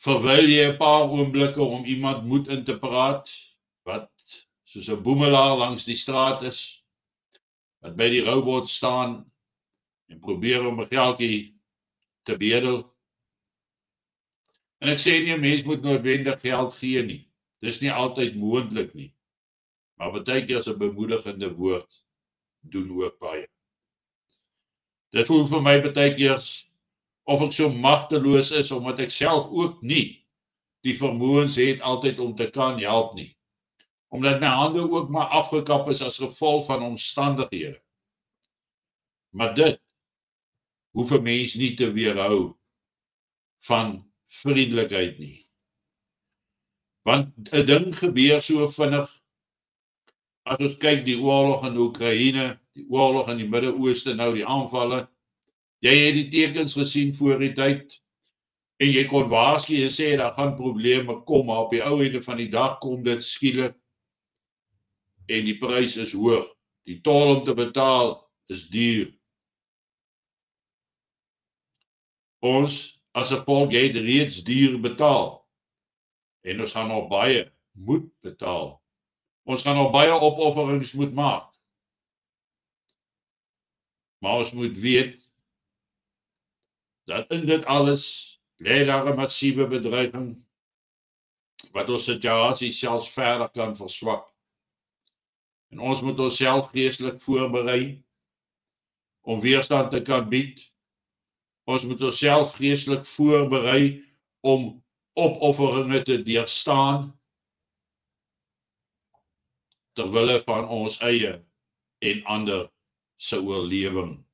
verwyl jy 'n paar oomblikke om iemand moed in te praat, wat soos 'n boemelaar langs die straat is, wat by die robot staan en probeer om 'n geldjie te bedel. En ek sê nie 'n mens moet noodwendig geld gee nie. Dis nie altyd moontlik nie. Maar baie keer as 'n bemoedigende woord doen ook baie. Dit voel vir my baie keer of ek so magteloos is omdat ek self ook nie die vermoëns het altyd om te kan help nie. Omdat my hande ook maar afgekap is as gevolg van omstandighede. Maar dit hoef 'n mens nie te weerhou van vriendelikheid nie. Want 'n ding gebeur so vinnig. As ons kyk die oorlog in Oekraïne, die oorlog in die Midde-Ooste nou, die aanvalle. Jy het die tekens gesien voor die tyd en jy kon waarsku en sê daar gaan probleme kom, maar op die ou einde van die dag kom dit skielik en die prys is hoog. Die tol om te betaal is duur. Ons as 'n volk het reeds duur betaal en ons gaan nog baie moet betaal. Ons gaan nog baie opofferings moet maak. Maar ons moet weet dat in dit alles lê daar 'n massiewe bedreiging wat ons situasie selfs verder kan verswak. En ons moet onsself geestelik voorberei om weerstand te kan bied. Ons moet onsself geestelik voorberei om opofferinge te deurstaan ter wille van ons eie en ander se oorlewing.